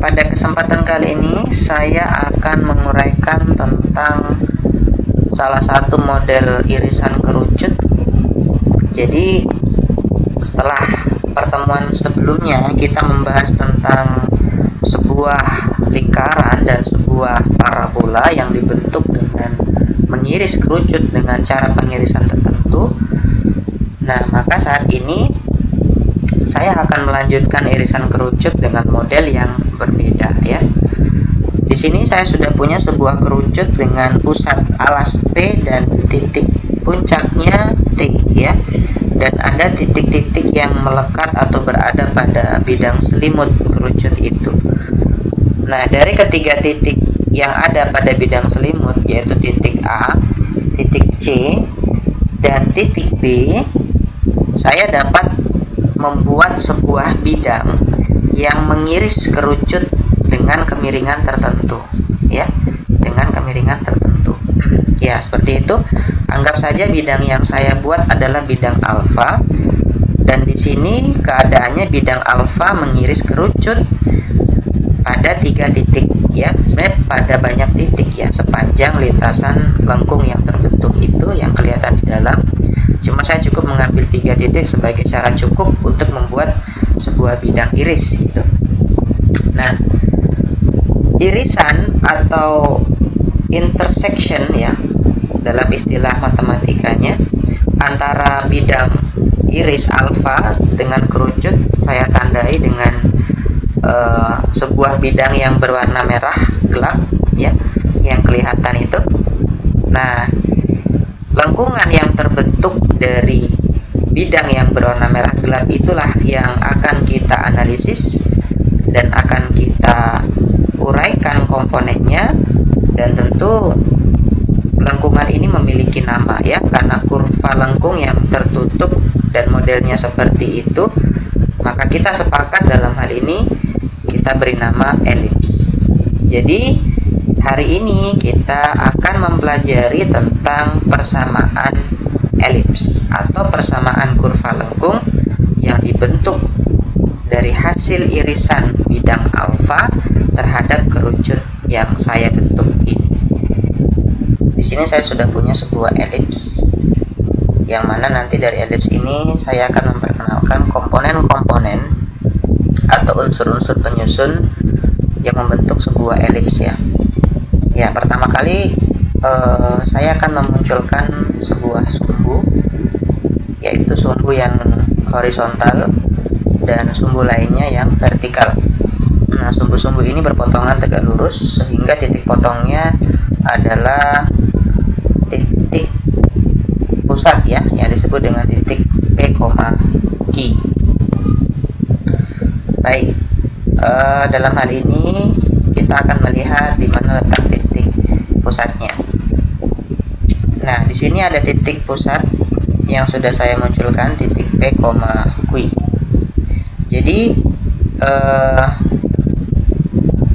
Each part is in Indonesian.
Pada kesempatan kali ini saya akan menguraikan tentang salah satu model irisan kerucut. Jadi setelah pertemuan sebelumnya kita membahas tentang sebuah lingkaran dan sebuah parabola yang dibentuk dengan mengiris kerucut dengan cara pengirisan tertentu. Nah, maka saat ini saya akan melanjutkan irisan kerucut dengan model yang berbeda ya. Di sini saya sudah punya sebuah kerucut dengan pusat alas P dan titik puncaknya T ya. Dan ada titik-titik yang melekat atau berada pada bidang selimut kerucut itu. Nah, dari ketiga titik yang ada pada bidang selimut, yaitu titik A, titik C, dan titik B, saya dapat membuat sebuah bidang yang mengiris kerucut dengan kemiringan tertentu ya, dengan kemiringan tertentu ya, seperti itu. Anggap saja bidang yang saya buat adalah bidang alfa, dan di sini keadaannya bidang alfa mengiris kerucut pada 3 titik ya, sebenarnya pada banyak titik ya, sepanjang lintasan lengkung yang terbentuk itu yang kelihatan di dalam. Cuma saya cukup mengambil 3 titik sebagai syarat cukup untuk membuat sebuah bidang iris gitu. Nah, irisan atau intersection ya, dalam istilah matematikanya, antara bidang iris alfa dengan kerucut saya tandai dengan sebuah bidang yang berwarna merah gelap ya, yang kelihatan itu. Nah, lengkungan yang terbentuk dari bidang yang berwarna merah gelap itulah yang akan kita analisis dan akan kita uraikan komponennya. Dan tentu lengkungan ini memiliki nama ya, karena kurva lengkung yang tertutup dan modelnya seperti itu, maka kita sepakat dalam hal ini kita beri nama elips. Jadi hari ini kita akan mempelajari tentang persamaan elips atau persamaan kurva lengkung yang dibentuk dari hasil irisan bidang alfa terhadap kerucut yang saya bentuk ini. Di sini saya sudah punya sebuah elips, yang mana nanti dari elips ini saya akan memperkenalkan komponen-komponen atau unsur-unsur penyusun yang membentuk sebuah elips ya. Ya, pertama kali saya akan memunculkan sebuah sumbu, yaitu sumbu yang horizontal dan sumbu lainnya yang vertikal. Nah, sumbu-sumbu ini berpotongan tegak lurus sehingga titik potongnya adalah titik pusat ya, yang disebut dengan titik P, Q. Baik, dalam hal ini kita akan melihat di mana letak titik pusatnya. Nah, di sini ada titik pusat yang sudah saya munculkan, titik P, Q. Jadi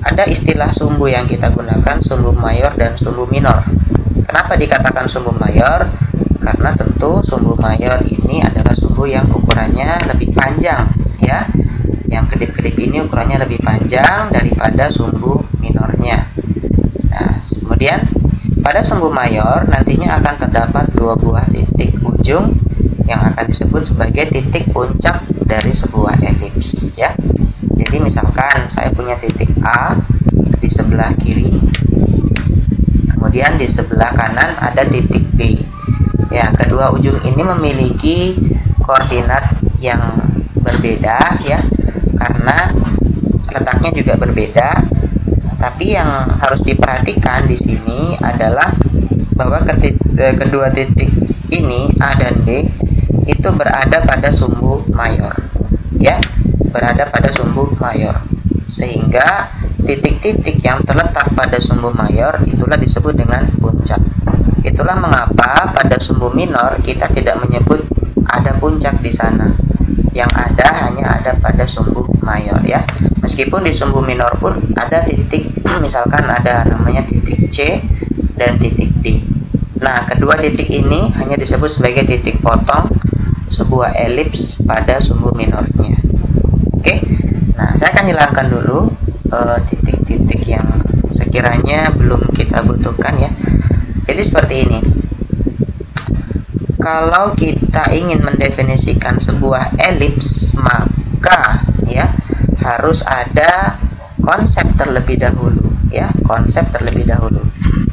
ada istilah sumbu yang kita gunakan, sumbu mayor dan sumbu minor. Kenapa dikatakan sumbu mayor? Karena tentu sumbu mayor ini adalah sumbu yang ukurannya lebih panjang ya. Yang kedip-kedip ini ukurannya lebih panjang daripada sumbu minornya. Nah, kemudian pada sumbu mayor nantinya akan terdapat 2 buah titik ujung yang akan disebut sebagai titik puncak dari sebuah elips ya. Jadi misalkan saya punya titik A di sebelah kiri, kemudian di sebelah kanan ada titik B. Ya, kedua ujung ini memiliki koordinat yang berbeda ya, karena letaknya juga berbeda. Tapi yang harus diperhatikan di sini adalah bahwa kedua titik ini A dan B itu berada pada sumbu mayor ya, berada pada sumbu mayor, sehingga titik-titik yang terletak pada sumbu mayor itulah disebut dengan puncak. Itulah mengapa pada sumbu minor kita tidak menyebut ada puncak di sana, yang ada hanya ada pada sumbu mayor ya. Meskipun di sumbu minor pun ada titik, misalkan ada namanya titik C dan titik D. Nah, kedua titik ini hanya disebut sebagai titik potong sebuah elips pada sumbu minornya. Oke. Nah, saya akan hilangkan dulu titik-titik yang sekiranya belum kita butuhkan ya. Jadi seperti ini. Kalau kita ingin mendefinisikan sebuah elips, maka ya harus ada konsep terlebih dahulu ya, konsep terlebih dahulu.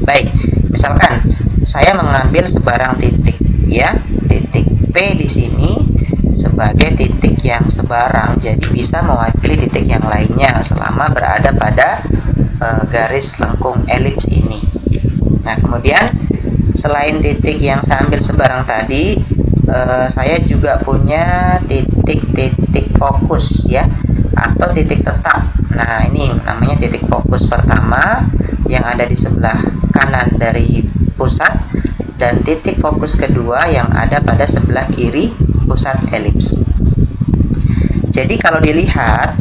Baik, misalkan saya mengambil sebarang titik ya, titik P di sini sebagai titik yang sebarang, jadi bisa mewakili titik yang lainnya selama berada pada garis lengkung elips ini. Nah, kemudian selain titik yang saya ambil sebarang tadi, saya juga punya titik-titik fokus ya, atau titik tetap. Nah, ini namanya titik fokus pertama yang ada di sebelah kanan dari pusat, dan titik fokus kedua yang ada pada sebelah kiri pusat elips. Jadi kalau dilihat,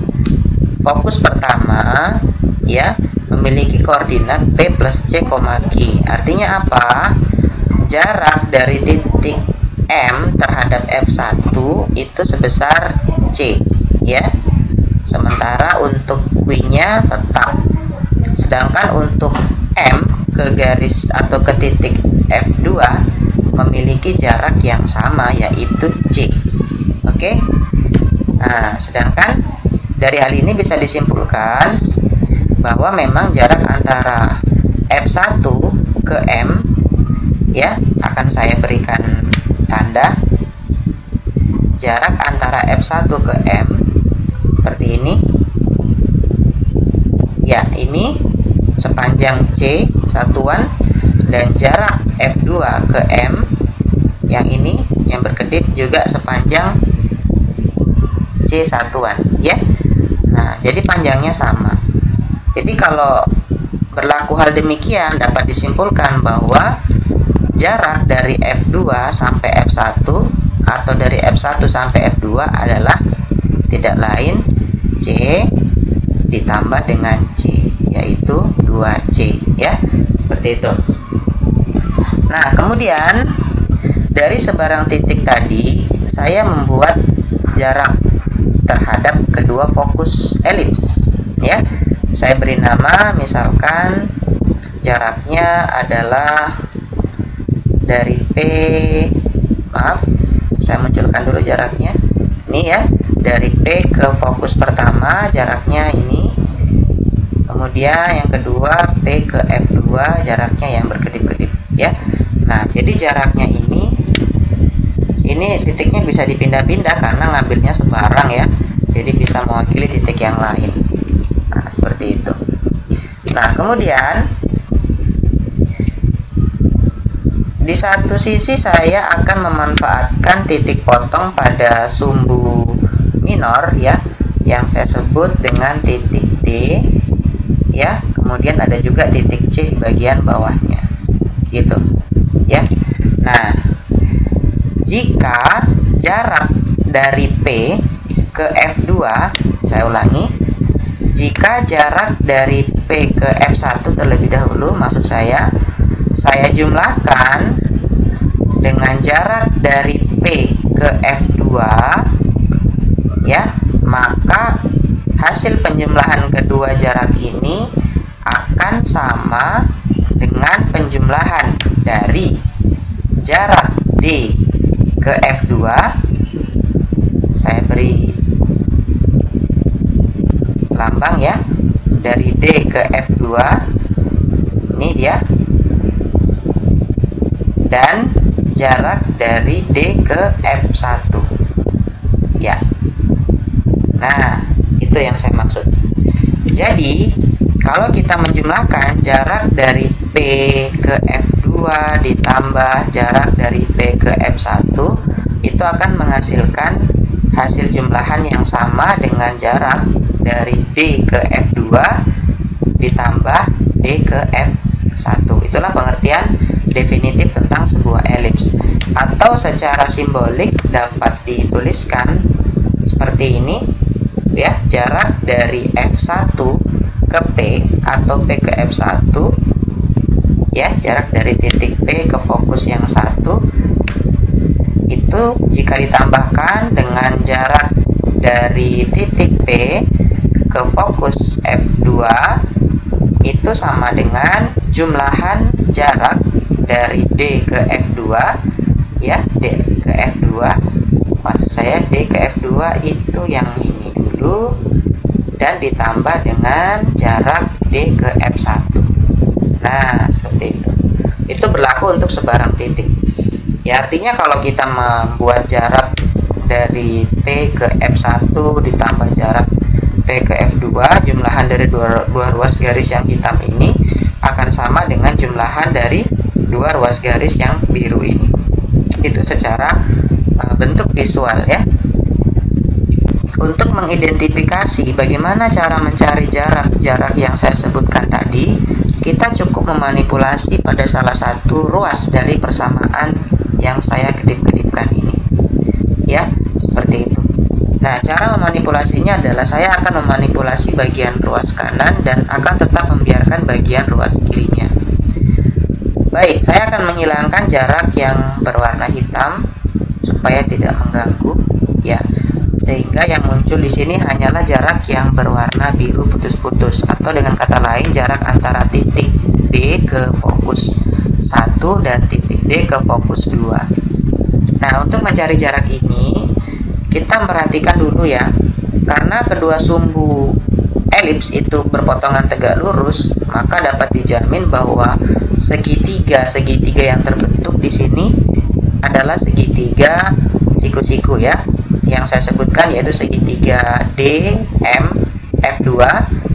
fokus pertama ya memiliki koordinat P plus C, Q. Artinya apa? Jarak dari titik M terhadap F1 itu sebesar C ya. Sementara untuk Q-nya tetap. Sedangkan untuk M ke garis atau ke titik F2 memiliki jarak yang sama, yaitu C. Oke. Nah, sedangkan dari hal ini bisa disimpulkan bahwa memang jarak antara F1 ke M ya, akan saya berikan tanda jarak antara F1 ke M seperti ini ya, ini sepanjang C satuan, dan jarak F2 ke M yang ini yang berkedip juga sepanjang C satuan ya. Nah, jadi panjangnya sama. Jadi kalau berlaku hal demikian, dapat disimpulkan bahwa jarak dari F2 sampai F1 atau dari F1 sampai F2 adalah tidak lain C ditambah dengan C, yaitu 2C ya. Seperti itu. Nah, kemudian dari sebarang titik tadi saya membuat jarak terhadap kedua fokus elips ya. Saya beri nama, misalkan jaraknya adalah dari P, maaf, saya munculkan dulu jaraknya. Ini ya, dari P ke fokus pertama jaraknya ini. Kemudian yang kedua P ke F2 jaraknya yang berkedip-kedip ya. Nah, jadi jaraknya ini titiknya bisa dipindah-pindah karena ngambilnya sebarang ya. Jadi bisa mewakili titik yang lain. Nah, seperti itu. Nah, kemudian di satu sisi saya akan memanfaatkan titik potong pada sumbu minor ya, yang saya sebut dengan titik D ya. Kemudian ada juga titik C di bagian bawahnya. Gitu. Ya. Nah, jika jarak dari P ke F2, saya ulangi, jika jarak dari P ke F1 terlebih dahulu, maksud saya jumlahkan dengan jarak dari P ke F2 ya, maka hasil penjumlahan kedua jarak ini akan sama dengan penjumlahan dari jarak D ke F2. Saya beri lambang ya, dari D ke F2 ini dia, dan jarak dari D ke F1 ya. Nah, itu yang saya maksud. Jadi kalau kita menjumlahkan jarak dari P ke F2 ditambah jarak dari P ke F1, itu akan menghasilkan hasil jumlahan yang sama dengan jarak dari D ke F2 ditambah D ke F1. Itulah pengertian definitif tentang sebuah elips. Atau secara simbolik dapat dituliskan seperti ini ya, jarak dari F1 ke P atau P ke F1 ya, jarak dari titik P ke fokus yang satu itu jika ditambahkan dengan jarak dari titik P ke fokus F2 itu sama dengan jumlahan jarak dari D ke F2 ya, D ke F2, maksud saya D ke F2 itu yang ini dulu, dan ditambah dengan jarak D ke F1. Nah, seperti itu. Itu berlaku untuk sebarang titik. Ya, artinya kalau kita membuat jarak dari P ke F1 ditambah jarak P ke F2, jumlahan dari dua ruas garis yang hitam ini akan sama dengan jumlahan dari dua ruas garis yang biru ini. Itu secara bentuk visual ya. Untuk mengidentifikasi bagaimana cara mencari jarak yang saya sebutkan tadi, kita cukup memanipulasi pada salah satu ruas dari persamaan yang saya kedip-kedipkan ini. Ya, seperti itu. Nah, cara memanipulasinya adalah saya akan memanipulasi bagian ruas kanan dan akan tetap membiarkan bagian ruas kirinya. Baik, saya akan menghilangkan jarak yang berwarna hitam supaya tidak mengganggu, ya. Sehingga yang muncul di sini hanyalah jarak yang berwarna biru putus-putus, atau dengan kata lain jarak antara titik D ke fokus 1 dan titik D ke fokus 2. Nah, untuk mencari jarak ini kita perhatikan dulu ya, karena kedua sumbu elips itu berpotongan tegak lurus, maka dapat dijamin bahwa segitiga yang terbentuk di sini adalah segitiga siku-siku ya, yang saya sebutkan yaitu segitiga D M F2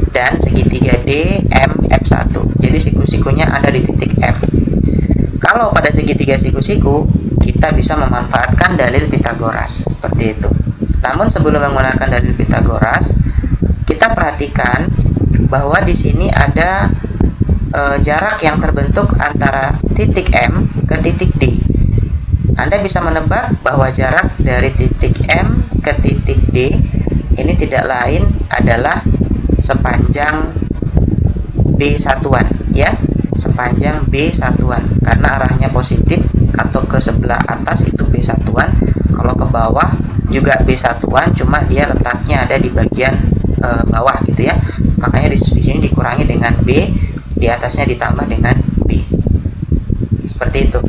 dan segitiga D M F1. Jadi siku-sikunya ada di titik M. Kalau pada segitiga siku-siku, kita bisa memanfaatkan dalil Pitagoras seperti itu. Namun sebelum menggunakan dalil Pitagoras, kita perhatikan bahwa di sini ada jarak yang terbentuk antara titik M ke titik D. Anda bisa menebak bahwa jarak dari titik M ke titik D ini tidak lain adalah sepanjang B satuan ya, sepanjang B satuan, karena arahnya positif atau ke sebelah atas itu B satuan, kalau ke bawah juga B satuan, cuma dia letaknya ada di bagian bawah gitu ya, makanya di sini dikurangi dengan B, di atasnya ditambah dengan B, seperti itu.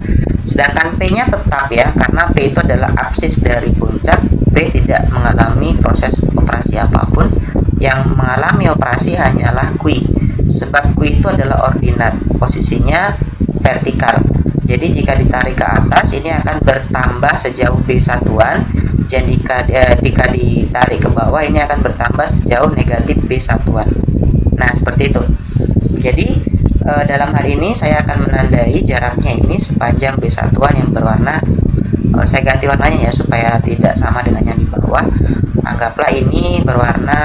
Sedangkan P-nya tetap ya, karena P itu adalah absis dari puncak, P tidak mengalami proses operasi apapun, yang mengalami operasi hanyalah Q, sebab Q itu adalah ordinat, posisinya vertikal. Jadi jika ditarik ke atas ini akan bertambah sejauh B satuan, dan jika ditarik ke bawah ini akan bertambah sejauh negatif B satuan. Nah, seperti itu. Jadi dalam hal ini saya akan menandai jaraknya ini sepanjang B satuan yang berwarna, saya ganti warnanya ya supaya tidak sama dengan yang di bawah. Anggaplah ini berwarna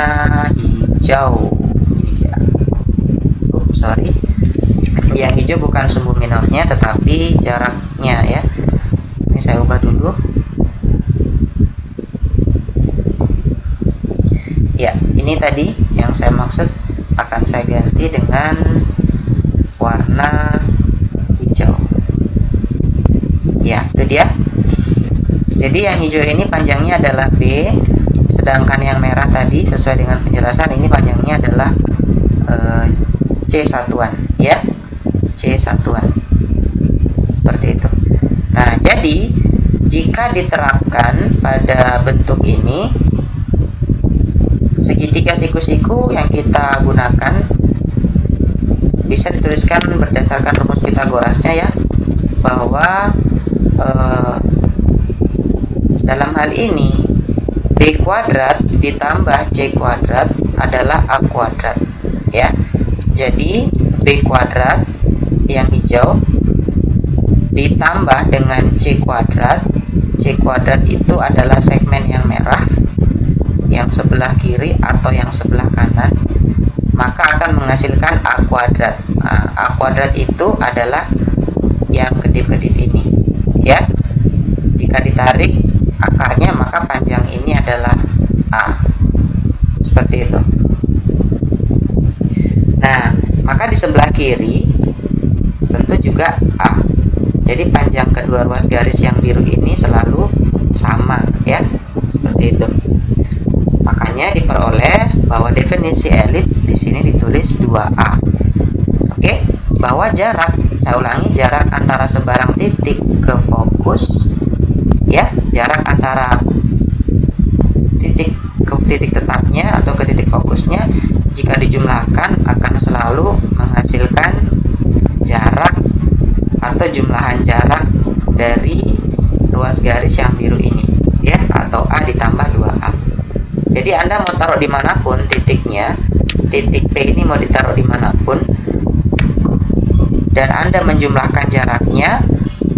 hijau ya. Sorry, yang hijau bukan sumbu minornya tetapi jaraknya ya. Ini saya ubah dulu ya. Ini tadi yang saya maksud akan saya ganti dengan warna hijau ya, itu dia. Jadi yang hijau ini panjangnya adalah B, sedangkan yang merah tadi sesuai dengan penjelasan ini panjangnya adalah C satuan ya, C satuan seperti itu. Nah, jadi jika diterapkan pada bentuk ini, segitiga siku-siku yang kita gunakan bisa dituliskan berdasarkan rumus Pitagorasnya ya, bahwa dalam hal ini B kuadrat ditambah C kuadrat adalah A kuadrat ya. Jadi B kuadrat yang hijau ditambah dengan C kuadrat itu adalah segmen yang merah yang sebelah kiri atau yang sebelah kanan, maka akan menghasilkan A kuadrat. Nah, A kuadrat itu adalah yang kedip-kedip ini ya. Jika ditarik akarnya maka panjang ini adalah A, seperti itu. Nah, maka di sebelah kiri tentu juga A. Jadi panjang kedua ruas garis yang biru ini selalu sama ya, seperti itu. Makanya diperoleh bahwa definisi elips di sini ditulis 2A. Oke, bahwa jarak, saya ulangi, jarak antara sebarang titik ke fokus, ya, jarak antara titik ke titik tetapnya atau ke titik fokusnya jika dijumlahkan akan selalu menghasilkan jarak atau jumlahan jarak dari ruas garis yang biru ini, ya, atau A ditambah 2A. Jadi Anda mau taruh dimanapun titiknya, titik P ini mau ditaruh dimanapun, dan Anda menjumlahkan jaraknya,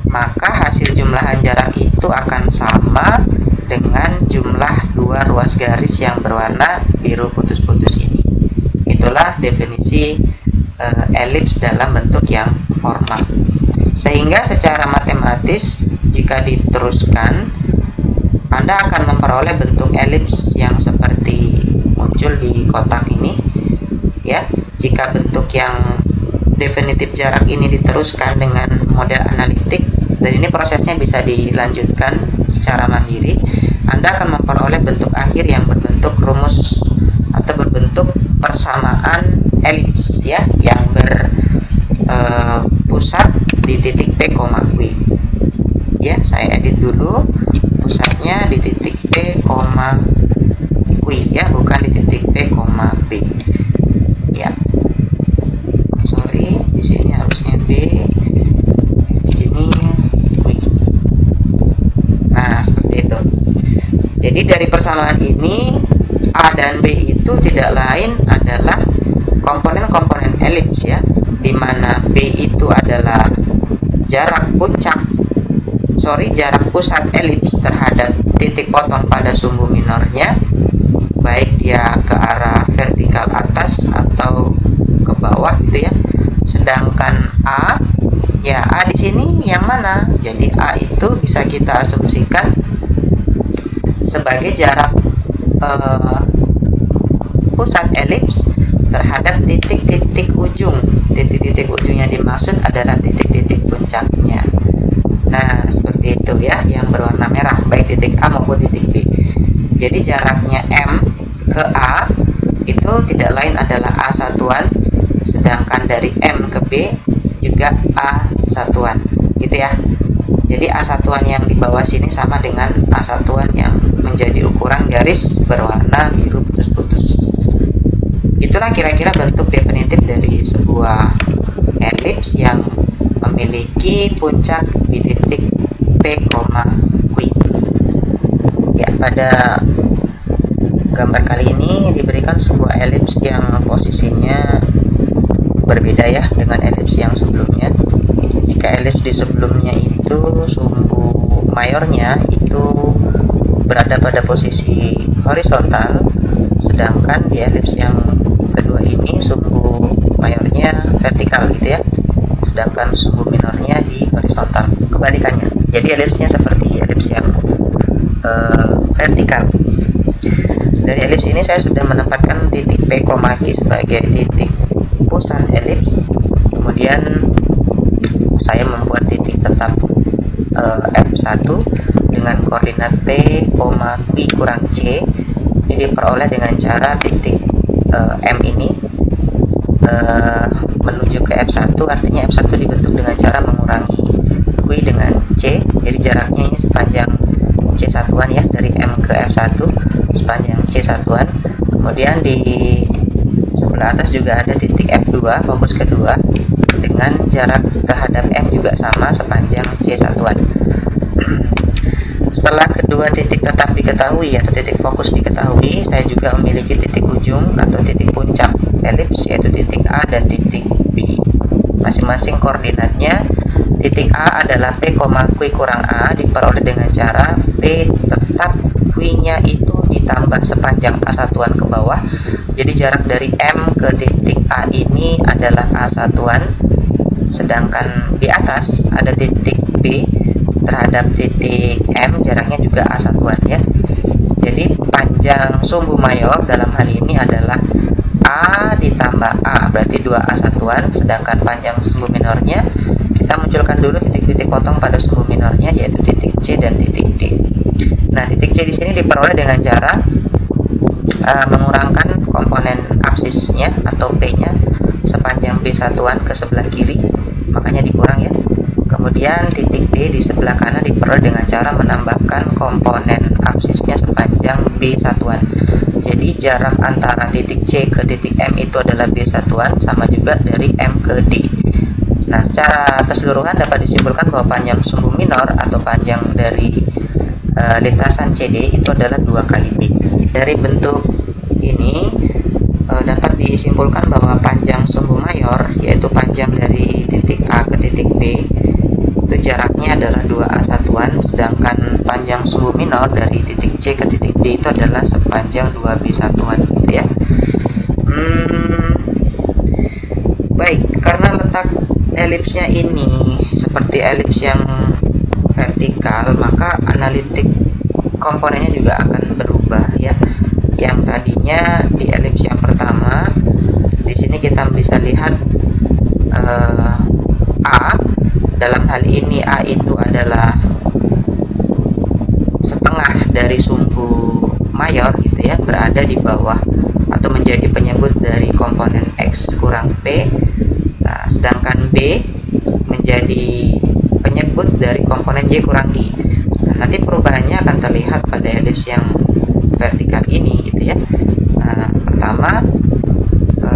maka hasil jumlahan jarak itu akan sama dengan jumlah dua ruas garis yang berwarna biru putus-putus ini. Itulah definisi elips dalam bentuk yang formal. Sehingga secara matematis jika diteruskan, Anda akan memperoleh bentuk elips yang seperti muncul di kotak ini, ya. Jika bentuk yang definitif jarak ini diteruskan dengan model analitik, dan ini prosesnya bisa dilanjutkan secara mandiri, Anda akan memperoleh bentuk akhir yang berbentuk rumus atau berbentuk persamaan elips, ya, yang berpusat di titik P, Q. Ya, saya edit dulu, pusatnya di titik P, Q, ya, bukan di titik P, B. Ya, sorry, di sini harusnya B, di sini Q. Nah, seperti itu. Jadi dari persamaan ini A dan B itu tidak lain adalah komponen-komponen elips, ya, di mana B itu adalah jarak pusat elips terhadap titik potong pada sumbu minornya, baik dia ke arah vertikal atas atau ke bawah gitu, ya. Sedangkan A, ya, A di sini yang mana? Jadi A itu bisa kita asumsikan sebagai jarak pusat elips terhadap titik-titik ujung. Titik-titik ujung yang dimaksud adalah titik-titik puncaknya. Nah, seperti itu, ya, yang berwarna merah, baik titik A maupun titik B. Jadi jaraknya M ke A itu tidak lain adalah A satuan, sedangkan dari M ke B juga A satuan, gitu ya. Jadi A satuan yang di bawah sini sama dengan A satuan yang menjadi ukuran garis berwarna biru putus-putus. Itulah kira-kira bentuk definitif dari sebuah elips yang memiliki puncak di titik P, Q. Ya, pada gambar kali ini diberikan sebuah elips yang posisinya berbeda, ya, dengan elips yang sebelumnya. Jika elips di sebelumnya itu sumbu mayornya itu berada pada posisi horizontal, sedangkan di elips yang kedua ini sumbu mayornya vertikal, gitu ya, sedangkan sumbu minornya di horizontal, kebalikannya. Jadi elipsnya seperti elips yang vertikal. Dari elips ini saya sudah menempatkan titik P, Q sebagai titik pusat elips. Kemudian saya membuat titik tetap F1 dengan koordinat P, Q kurang C. Ini diperoleh dengan cara titik M ini menuju ke F1, artinya F1 dibentuk dengan cara mengurangi Q dengan C. Jadi jaraknya ini sepanjang C satuan, ya, dari M ke F1 sepanjang C satuan. Kemudian di sebelah atas juga ada titik F2, fokus kedua, dengan jarak terhadap M juga sama sepanjang C satuan. Setelah kedua titik tetap diketahui atau titik fokus diketahui, saya juga memiliki titik ujung atau titik puncak elips, yaitu titik A dan titik B. Masing-masing koordinatnya, titik A adalah P, Q kurang A, diperoleh dengan cara P tetap Q-nya itu ditambah sepanjang A satuan ke bawah. Jadi jarak dari M ke titik A ini adalah A satuan, sedangkan di atas ada titik B terhadap titik M, jaraknya juga A satuan, ya. Jadi panjang sumbu mayor dalam hal ini adalah A ditambah A, berarti 2A satuan, sedangkan panjang sumbu minornya, kita munculkan dulu titik-titik potong pada sumbu minornya, yaitu titik C dan titik D. Nah, titik C di sini diperoleh dengan cara mengurangkan komponen absisnya atau P-nya sepanjang B1-an ke sebelah kiri, makanya dikurang ya. Kemudian titik D di sebelah kanan diperoleh dengan cara menambahkan komponen absisnya sepanjang B1-an. Jadi jarak antara titik C ke titik M itu adalah B1-an, sama juga dari M ke D. Nah, secara keseluruhan dapat disimpulkan bahwa panjang sumbu minor atau panjang dari lintasan CD itu adalah 2 kali B. Dari bentuk ini dapat disimpulkan bahwa panjang sumbu mayor, yaitu panjang dari titik A ke titik B, itu jaraknya adalah 2A satuan, sedangkan panjang sumbu minor dari titik C ke titik D itu adalah sepanjang 2B satuan, gitu ya. Baik, karena letak elipsnya ini seperti elips yang vertikal, maka analitik komponennya juga akan berubah ya. Yang tadinya di elips yang pertama, di sini kita bisa lihat A. Dalam hal ini A itu adalah setengah dari sumbu mayor gitu ya, berada di bawah atau menjadi penyebut dari komponen X kurang P. Nah, sedangkan B menjadi penyebut dari komponen Y kurang I. Nah, nanti perubahannya akan terlihat pada elips yang vertikal ini gitu ya. Nah, pertama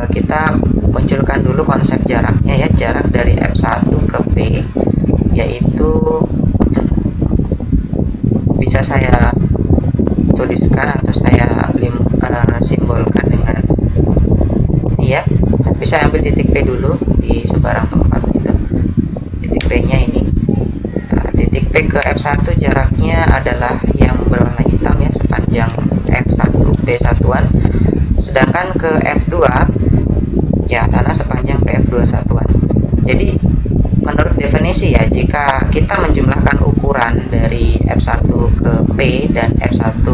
kita munculkan dulu konsep jaraknya ya, jarak dari F1 ke P, yaitu bisa saya tuliskan atau saya simbolkan dengan ini ya, tapi saya ambil titik P dulu di sebarang tempat gitu. Titik P nya ini, titik P ke F1 jaraknya adalah yang berwarna hitam ya, sepanjang F1 B1-an, sedangkan ke F2 ya sana sepanjang PF2 satuan. Jadi menurut definisi ya, jika kita menjumlahkan ukuran dari F1 ke P dan F1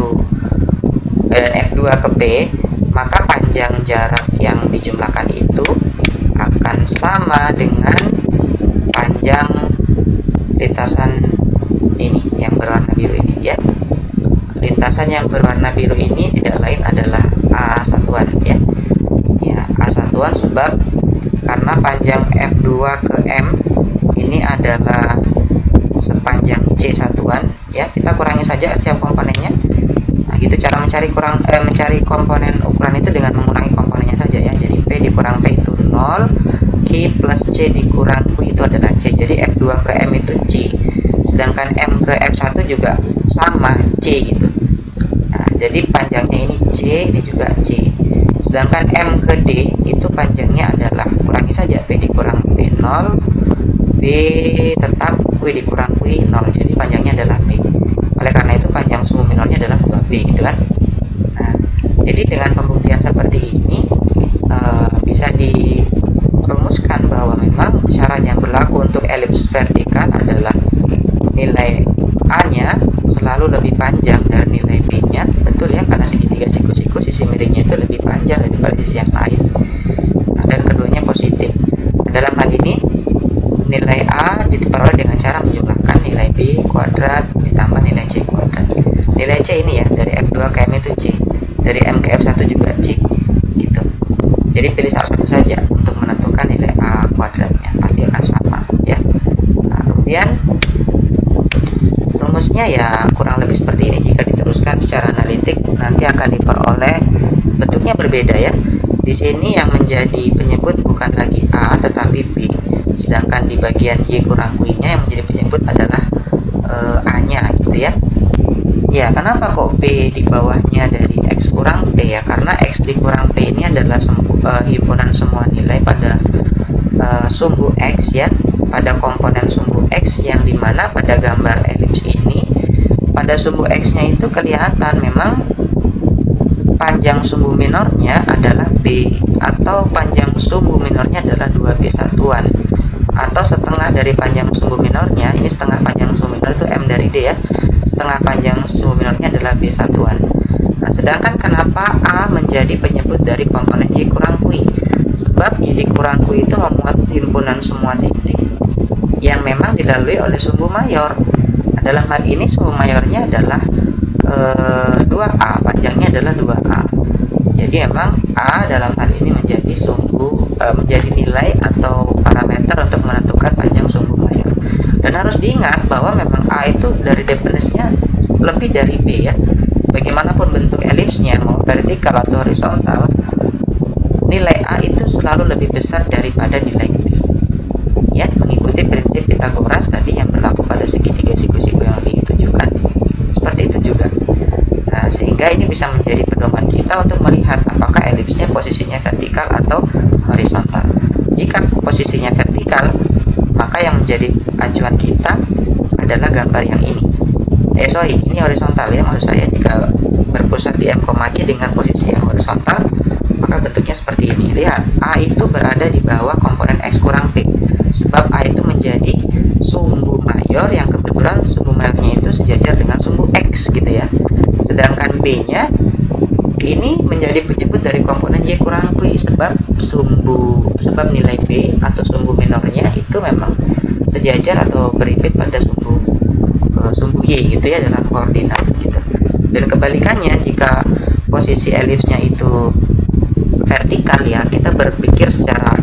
dan F2 ke P, maka panjang jarak yang dijumlahkan itu akan sama dengan panjang lintasan ini yang berwarna biru ini ya. Lintasan yang berwarna biru ini tidak lain adalah A satuan ya. Ya, A satuan sebab karena panjang F2 ke M ini adalah sepanjang C satuan ya. Kita kurangi saja setiap komponennya. Nah, gitu cara mencari komponen ukuran itu dengan mengurangi komponennya saja ya. Jadi P dikurang P itu 0, Q plus C dikurang Q itu adalah C. Jadi F2 ke M itu C. Sedangkan M ke F1 juga sama C gitu. Nah, jadi panjangnya ini C, ini juga C. Sedangkan M ke D itu panjangnya adalah, kurangi saja, P dikurang P 0, B tetap, Q dikurang Q 0. Jadi panjangnya adalah B. Oleh karena itu panjang sumbu minornya adalah 2B gitu kan. Nah, jadi dengan pembuktian seperti ini bisa dirumuskan bahwa memang syarat yang berlaku untuk elips vertikal adalah nilai A-nya selalu lebih panjang dari nilai B-nya. Betul ya, karena segitiga siku-siku sisi miringnya itu lebih panjang daripada sisi yang lain. Nah, dan keduanya positif. Dalam hal ini nilai A diperoleh dengan cara menjumlahkan nilai B kuadrat ditambah nilai C kuadrat. Nilai C ini ya, dari F2 ke M itu C, dari M ke F1 juga C gitu. Jadi pilih salah satu saja untuk menentukan nilai A kuadratnya, pasti akan sama ya. Nah, kemudian rumusnya ya kurang lebih seperti ini. Jika diteruskan secara analitik nanti akan diperoleh bentuknya berbeda ya. Di sini yang menjadi penyebut bukan lagi A tetapi B, sedangkan di bagian Y kurang Q-nya yang menjadi penyebut adalah A-nya gitu ya. Ya, kenapa kok B di bawahnya dari X kurang P ya? Karena X dikurang P ini adalah himpunan semua nilai pada sumbu X ya, pada komponen sumbu X, yang dimana pada gambar elips ini pada sumbu X-nya itu kelihatan memang panjang sumbu minornya adalah B, atau panjang sumbu minornya adalah 2B satuan, atau setengah dari panjang sumbu minornya, ini setengah panjang sumbu minor itu M dari D ya, setengah panjang sumbu minornya adalah B satuan. Nah, sedangkan kenapa A menjadi penyebut dari komponen Y kurang Q? Sebab Y kurang Q itu memuat himpunan semua titik yang memang dilalui oleh sumbu mayor. Nah, dalam hal ini sumbu mayornya adalah 2A, panjangnya adalah 2A. Jadi memang A dalam hal ini menjadi menjadi nilai atau parameter untuk menentukan panjang sumbu mayor. Dan harus diingat bahwa memang A itu dari definisinya lebih dari B ya. Bagaimanapun bentuk elipsnya, mau vertikal atau horizontal, nilai A itu selalu lebih besar daripada nilai B. Ya, mengikuti prinsip Pythagoras tadi yang berlaku pada segitiga siku-siku yang ditunjukkan. Seperti itu juga. Nah, sehingga ini bisa menjadi pedoman kita untuk melihat apakah elipsnya posisinya vertikal atau horizontal. Jika posisinya vertikal, maka yang menjadi acuan kita adalah gambar yang ini. Ini horizontal ya, maksud saya. Jika berpusat di M, G dengan posisi yang horizontal, maka bentuknya seperti ini. Lihat, A itu berada di bawah komponen X kurang P, sebab A itu menjadi sumbu mayor yang kebetulan sumbu mayornya itu sejajar dengan sumbu X gitu ya. Sedangkan B-nya ini menjadi penyebut dari komponen Y kurang Q, sebab nilai B atau sumbu minornya itu memang sejajar atau beripit pada sumbu Y gitu ya dalam koordinat gitu. Dan kebalikannya, jika posisi elipsnya itu vertikal ya, kita berpikir secara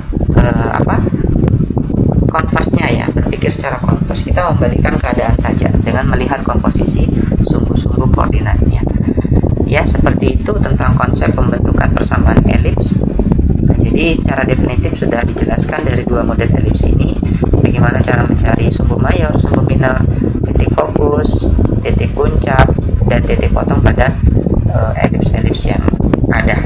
konversnya ya, berpikir secara konvers. Kita membalikan keadaan saja dengan melihat komposisi sumbu-sumbu koordinatnya. Ya, seperti itu tentang konsep pembentukan persamaan elips. Nah, jadi secara definitif sudah dijelaskan dari dua model elips ini bagaimana cara mencari sumbu mayor, sumbu minor, titik fokus, titik puncak, dan titik potong pada elips-elips yang ada.